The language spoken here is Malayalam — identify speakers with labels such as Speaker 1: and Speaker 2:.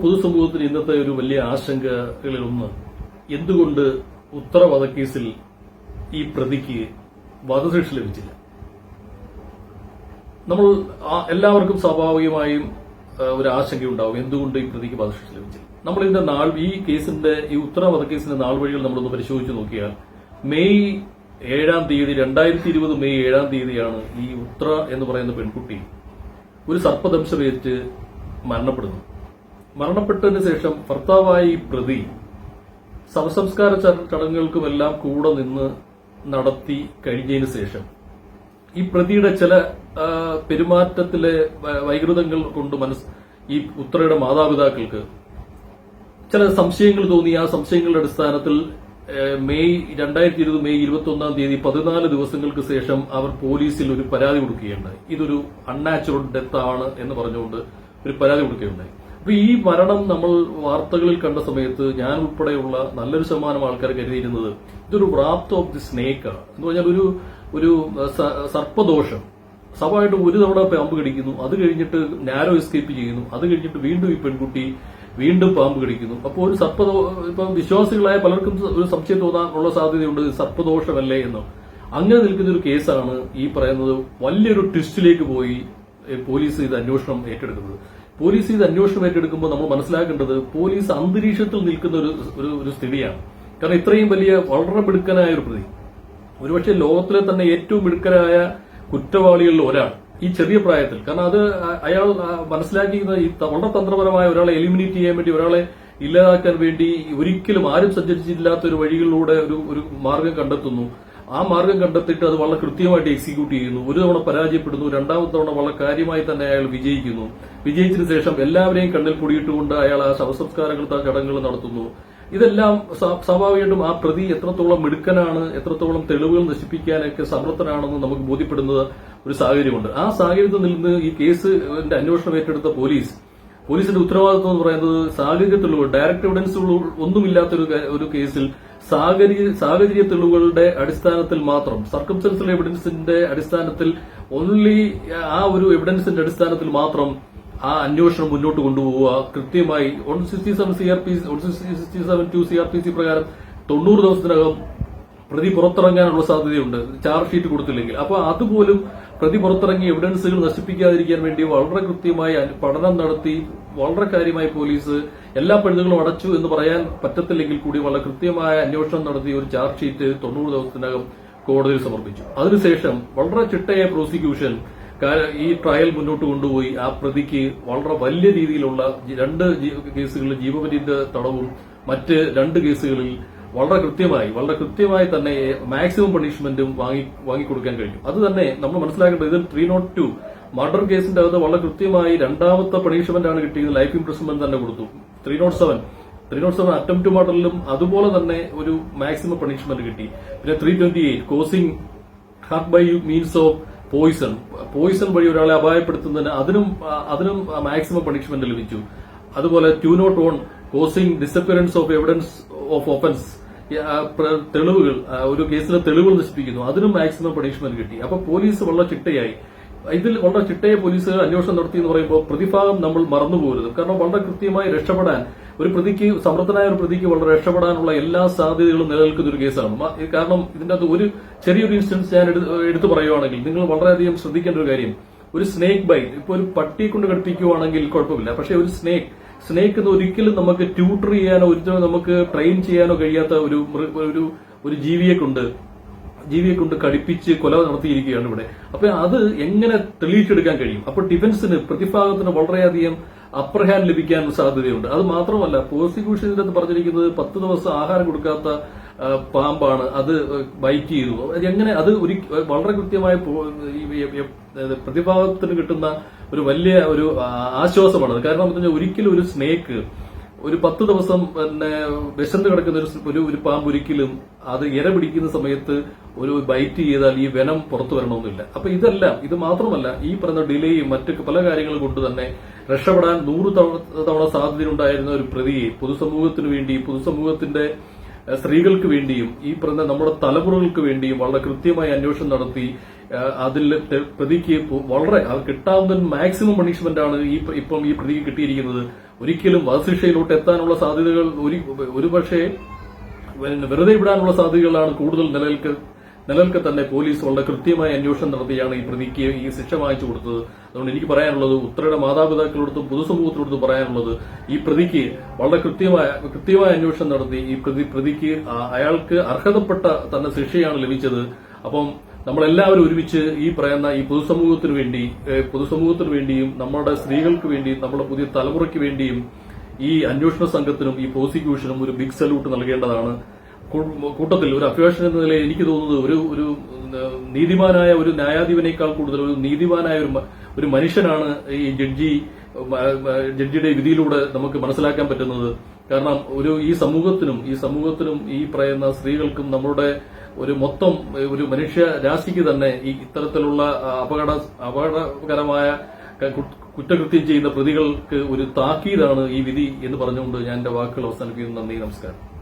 Speaker 1: പൊതുസമൂഹത്തിന് ഇന്നത്തെ ഒരു വലിയ ആശങ്കകളിലൊന്ന് എന്തുകൊണ്ട് ഉത്തര വധക്കേസിൽ ഈ പ്രതിക്ക് വധശിക്ഷ ലഭിച്ചില്ല. നമ്മൾ എല്ലാവർക്കും സ്വാഭാവികമായും ഒരു ആശങ്കയുണ്ടാവും, എന്തുകൊണ്ട് ഈ പ്രതിക്ക് വധശിക്ഷ ലഭിച്ചില്ല. നമ്മൾ ഇതിന്റെ ഈ കേസിന്റെ ഈ ഉത്തര വധക്കേസിന്റെ നാൾ വഴികൾ നമ്മളൊന്ന് പരിശോധിച്ച് നോക്കിയാൽ മെയ് 7-ാം തീയതി 2020 മെയ് 7-ാം തീയതിയാണ് ഈ ഉത്തര എന്ന് പറയുന്ന പെൺകുട്ടി ഒരു സർപ്പദംശമേറ്റ് മരണപ്പെടുന്നു. മരണപ്പെട്ടതിന് ശേഷം ഭർത്താവായ ഈ പ്രതി ശവസംസ്കാര ചടങ്ങുകൾക്കുമെല്ലാം കൂടെ നിന്ന് നടത്തി കഴിഞ്ഞതിന് ശേഷം ഈ പ്രതിയുടെ ചില പെരുമാറ്റത്തിലെ വൈകൃതങ്ങൾ കൊണ്ട് ഈ ഉത്തരയുടെ മാതാപിതാക്കൾക്ക് ചില സംശയങ്ങൾ തോന്നി. ആ സംശയങ്ങളുടെ അടിസ്ഥാനത്തിൽ മെയ് 2020 മെയ് 21-ാം തീയതി 14 ദിവസങ്ങൾക്ക് ശേഷം അവർ പോലീസിൽ ഒരു പരാതി കൊടുക്കുകയുണ്ടായി. ഇതൊരു അൺനാച്ചുറൽ ഡെത്ത് ആണ് എന്ന് പറഞ്ഞുകൊണ്ട് ഒരു പരാതി കൊടുക്കുകയുണ്ടായി. അപ്പൊ ഈ മരണം നമ്മൾ വാർത്തകളിൽ കണ്ട സമയത്ത് ഞാൻ ഉൾപ്പെടെയുള്ള നല്ലൊരു ശതമാനം ആൾക്കാർ കരുതിയിരുന്നത് ഇതൊരു റാപ്റ്റ് ഓഫ് ദി സ്നേക്ക് ആണ് എന്ന് പറഞ്ഞാൽ ഒരു സർപ്പദോഷം. സ്വാഭാവികമായിട്ട് ഒരു തവണ പാമ്പ് കടിക്കുന്നു, അത് കഴിഞ്ഞിട്ട് നാരോ എസ്കേപ്പ് ചെയ്യുന്നു, അത് കഴിഞ്ഞിട്ട് വീണ്ടും ഈ പെൺകുട്ടി വീണ്ടും പാമ്പ് കടിക്കുന്നു. അപ്പോൾ ഒരു ഇപ്പം വിശ്വാസികളായ പലർക്കും ഒരു സംശയം തോന്നാനുള്ള സാധ്യതയുണ്ട്, സർപ്പദോഷമല്ലേ എന്ന്. അങ്ങനെ നിൽക്കുന്ന ഒരു കേസാണ് ഈ പറയുന്നത് വലിയൊരു ട്വിസ്റ്റിലേക്ക് പോയി പോലീസ് ഇത് അന്വേഷണം ഏറ്റെടുക്കുന്നത്. പോലീസ് ഇത് അന്വേഷണം ഏറ്റെടുക്കുമ്പോൾ നമ്മൾ മനസ്സിലാക്കേണ്ടത് പോലീസ് അന്തരീക്ഷത്തിൽ നിൽക്കുന്ന ഒരു സ്ഥിതിയാണ്. കാരണം ഇത്രയും വലിയ വളരെ മിടുക്കനായ ഒരു പ്രതി, ഒരുപക്ഷെ ലോകത്തിലെ തന്നെ ഏറ്റവും മിടുക്കരായ കുറ്റവാളികളിൽ ഒരാൾ ഈ ചെറിയ പ്രായത്തിൽ, കാരണം അത് അയാൾ മനസ്സിലാക്കിയിരുന്ന ഈ വളരെ തന്ത്രപരമായ ഒരാളെ എലിമിനേറ്റ് ചെയ്യാൻ വേണ്ടി, ഒരാളെ ഇല്ലാതാക്കാൻ വേണ്ടി ഒരിക്കലും ആരും സഞ്ചരിച്ചിട്ടില്ലാത്ത ഒരു വഴികളിലൂടെ ഒരു മാർഗം കണ്ടെത്തുന്നു. ആ മാർഗം കണ്ടെത്തിയിട്ട് അത് വളരെ കൃത്യമായിട്ട് എക്സിക്യൂട്ട് ചെയ്യുന്നു. ഒരു തവണ പരാജയപ്പെടുന്നു, രണ്ടാമത്തെ തവണ വളരെ കാര്യമായി തന്നെ അയാൾ വിജയിക്കുന്നു. വിജയിച്ചതിന് ശേഷം എല്ലാവരെയും കണ്ണിൽ പൊടിയിട്ടുകൊണ്ട് അയാൾ ആ ശവസംസ്കാരങ്ങൾ ചടങ്ങുകൾ നടത്തുന്നു. ഇതെല്ലാം സ്വാഭാവികമായിട്ടും ആ പ്രതി എത്രത്തോളം മിടുക്കനാണ്, എത്രത്തോളം തെളിവുകൾ നശിപ്പിക്കാനൊക്കെ സമർത്ഥനാണെന്ന് നമുക്ക് ബോധ്യപ്പെടുന്ന ഒരു സാഹചര്യമുണ്ട്. ആ സാഹചര്യത്തിൽ നിന്ന് ഈ കേസിന്റെ അന്വേഷണം ഏറ്റെടുത്ത പോലീസിന്റെ ഉത്തരവാദിത്വം എന്ന് പറയുന്നത് സാഹചര്യ തെളിവുകൾ, ഡയറക്ട് എവിഡൻസുകൾ ഒന്നുമില്ലാത്ത ഒരു കേസിൽ സാഹചര്യ തെളിവുകളുടെ അടിസ്ഥാനത്തിൽ മാത്രം, സർക്കംസ്റ്റൻഷ്യൽ എവിഡൻസിന്റെ അടിസ്ഥാനത്തിൽ ഓൺലി ആ ഒരു എവിഡൻസിന്റെ അടിസ്ഥാനത്തിൽ മാത്രം ആ അന്വേഷണം മുന്നോട്ട് കൊണ്ടുപോവുക. കൃത്യമായി 167 CRPC പ്രകാരം 90 ദിവസത്തിനകം പ്രതി പുറത്തിറങ്ങാനുള്ള സാധ്യതയുണ്ട്, ചാർജ് ഷീറ്റ് കൊടുത്തില്ലെങ്കിൽ. അപ്പൊ അതുപോലും പ്രതി പുറത്തിറങ്ങിയ എവിഡൻസുകൾ നശിപ്പിക്കാതിരിക്കാൻ വേണ്ടി വളരെ കൃത്യമായി പഠനം നടത്തി വളരെ കാര്യമായി പോലീസ് എല്ലാ പഴുതുകളും അടച്ചു എന്ന് പറയാൻ പറ്റത്തില്ലെങ്കിൽ കൂടി വളരെ കൃത്യമായ അന്വേഷണം നടത്തി ഒരു ചാർജ് ഷീറ്റ് 90 ദിവസത്തിനകം കോടതിയിൽ സമർപ്പിച്ചു. അതിനുശേഷം വളരെ ചിട്ടയായ പ്രോസിക്യൂഷൻ ഈ ട്രയൽ മുന്നോട്ട് കൊണ്ടുപോയി ആ പ്രതിക്ക് വളരെ വലിയ രീതിയിലുള്ള 2 കേസുകളിൽ ജീവപര്യന്ത തടവും മറ്റ് 2 കേസുകളിൽ വളരെ കൃത്യമായി തന്നെ മാക്സിമം പണിഷ്മെന്റും വാങ്ങിക്കൊടുക്കാൻ കഴിഞ്ഞു. അത് തന്നെ നമ്മൾ മനസ്സിലാക്കേണ്ടത്, ഇതിൽ 302 മർഡർ കേസിന്റെ അകത്ത് വളരെ കൃത്യമായി 2ാമത്തെ പണിഷ്മെന്റ് ആണ് കിട്ടിയത്, ലൈഫ് ഇംപ്രിസൺമെന്റ് തന്നെ കൊടുത്തു. 307 അറ്റംപ്റ്റ് മർഡറിലും അതുപോലെ തന്നെ ഒരു മാക്സിമം പണിഷ്മെന്റ് കിട്ടി. പിന്നെ 328 causing hurt by means of poison വഴി ഒരാളെ അപായപ്പെടുത്തുന്നതിന് അതിനും മാക്സിമം പണിഷ്മെന്റ് ലഭിച്ചു. അതുപോലെ 201 causing disappearance of evidence of offence, തെളിവുകൾ, ഒരു കേസിലെ തെളിവുകൾ നശിപ്പിക്കുന്നു, അതിനും മാക്സിമം പണിഷ്മെന്റ് കിട്ടി. അപ്പൊ പോലീസ് വളരെ ചിട്ടയായി ഇതിൽ വളരെ ചിട്ടയ പോലീസ് അന്വേഷണം നടത്തി എന്ന് പറയുമ്പോൾ പ്രതിഭാഗം നമ്മൾ മറന്നുപോകരുത്. കാരണം വളരെ കൃത്യമായി രക്ഷപ്പെടാൻ സമർത്ഥനായ ഒരു പ്രതിക്ക് വളരെ രക്ഷപ്പെടാനുള്ള എല്ലാ സാധ്യതകളും നിലനിൽക്കുന്ന ഒരു കേസാണ്. കാരണം ഇതിന്റെ അകത്ത് ഒരു ചെറിയൊരു ഇൻസ്റ്റൻസ് ഞാൻ എടുത്തു പറയുവാണെങ്കിൽ നിങ്ങൾ വളരെയധികം ശ്രദ്ധിക്കേണ്ട ഒരു കാര്യം, ഒരു സ്നേക്ക് ബൈറ്റ്, ഇപ്പൊ ഒരു പട്ടിയെ കൊണ്ട് കടിപ്പിക്കുവാണെങ്കിൽ കുഴപ്പമില്ല. പക്ഷെ ഒരു സ്നേക്ക് എന്ന് ഒരിക്കലും നമുക്ക് ട്യൂട്ടർ ചെയ്യാനോ ഒരിക്കലും നമുക്ക് ട്രെയിൻ ചെയ്യാനോ കഴിയാത്ത ഒരു ജീവിയെ കൊണ്ട് കടിപ്പിച്ച് കൊല നടത്തിയിരിക്കുകയാണ് ഇവിടെ. അപ്പൊ അത് എങ്ങനെ തെളിയിച്ചെടുക്കാൻ കഴിയും? അപ്പൊ ഡിഫൻസിന്, പ്രതിഭാഗത്തിന് വളരെയധികം അപ്പർ ഹാൻഡ് ലഭിക്കാൻ സാധ്യതയുണ്ട്. അത് മാത്രമല്ല, പ്രോസിക്യൂഷന്റെ അടുത്ത് പറഞ്ഞിരിക്കുന്നത് 10 ദിവസം ആഹാരം കൊടുക്കാത്ത പാമ്പാണ്, അത് ബൈറ്റ് ചെയ്തു. എങ്ങനെ അത് വളരെ കൃത്യമായി പ്രതിഭാഗത്തിന് കിട്ടുന്ന ഒരു വലിയ ഒരു ആശ്വാസമാണ്. കാരണം ഒരിക്കലും ഒരു സ്നേക്ക് ഒരു 10 ദിവസം വിശന്ന് കിടക്കുന്ന ഒരു പാമ്പ് ഒരിക്കലും അത് ഇര പിടിക്കുന്ന സമയത്ത് ഒരു ബൈറ്റ് ചെയ്താൽ ഈ വെനം പുറത്തു വരണമെന്നില്ല. അപ്പൊ ഇത് മാത്രമല്ല, ഈ പറഞ്ഞ ഡിലേയും മറ്റു പല കാര്യങ്ങൾ കൊണ്ട് തന്നെ രക്ഷപ്പെടാൻ 100 തവണ സാധ്യതയുണ്ടായിരുന്ന ഒരു പ്രതിയെ പൊതുസമൂഹത്തിന് വേണ്ടി, പൊതുസമൂഹത്തിന്റെ സ്ത്രീകൾക്ക് വേണ്ടിയും ഈ പറഞ്ഞ നമ്മുടെ തലമുറകൾക്ക് വേണ്ടിയും വളരെ കൃത്യമായി അന്വേഷണം നടത്തി അതിൽ പ്രതിക്ക് വളരെ കിട്ടാവുന്ന മാക്സിമം പണിഷ്മെന്റ് ആണ് ഇപ്പം ഈ പ്രതിക്ക് കിട്ടിയിരിക്കുന്നത്. ഒരിക്കലും വധശിക്ഷയിലോട്ട് എത്താനുള്ള സാധ്യതകൾ ഒരുപക്ഷെ വെറുതെ വിടാനുള്ള സാധ്യതകളാണ് കൂടുതൽ നിലനിൽക്കെ തന്നെ പോലീസ് വളരെ കൃത്യമായ അന്വേഷണം നടത്തിയാണ് ഈ പ്രതിക്ക് ഈ ശിക്ഷ വാങ്ങിച്ചു കൊടുത്തത്. അതുകൊണ്ട് എനിക്ക് പറയാനുള്ളത് ഉത്തരയുടെ മാതാപിതാക്കളോടത്തും പൊതുസമൂഹത്തിനോടത്തും പറയാനുള്ളത് ഈ പ്രതിക്ക് വളരെ കൃത്യമായ അന്വേഷണം നടത്തി ഈ പ്രതിക്ക് അയാൾക്ക് അർഹതപ്പെട്ട തന്നെ ശിക്ഷയാണ് ലഭിച്ചത്. അപ്പം നമ്മളെല്ലാവരും ഒരുമിച്ച് ഈ പറയുന്ന ഈ പൊതുസമൂഹത്തിന് വേണ്ടിയും നമ്മുടെ സ്ത്രീകൾക്ക് വേണ്ടിയും നമ്മുടെ പുതിയ തലമുറയ്ക്ക് വേണ്ടിയും ഈ അന്വേഷണ സംഘത്തിനും ഈ പ്രോസിക്യൂഷനും ഒരു ബിഗ് സല്യൂട്ട് നൽകേണ്ടതാണ്. കൂട്ടത്തിൽ ഒരു അഭിഭാഷകൻ എന്ന നിലയിൽ എനിക്ക് തോന്നുന്നത് ഒരു നീതിമാനായ ഒരു ന്യായാധിപനേക്കാൾ കൂടുതൽ ഒരു നീതിമാനായ ഒരു മനുഷ്യനാണ് ഈ ജഡ്ജിയുടെ വിധിയിലൂടെ നമുക്ക് മനസ്സിലാക്കാൻ പറ്റുന്നത്. കാരണം ഈ സമൂഹത്തിനും ഈ പറയുന്ന സ്ത്രീകൾക്കും നമ്മളുടെ ഒരു മൊത്തം ഒരു മനുഷ്യ രാശിക്ക് തന്നെ ഈ ഇത്തരത്തിലുള്ള അപകടകരമായ കുറ്റകൃത്യം ചെയ്യുന്ന പ്രതികൾക്ക് ഒരു താക്കീതാണ് ഈ വിധി എന്ന് പറഞ്ഞുകൊണ്ട് ഞാൻ എന്റെ വാക്കുകൾ അവസാനിപ്പിക്കുന്നു. നന്ദി, നമസ്കാരം.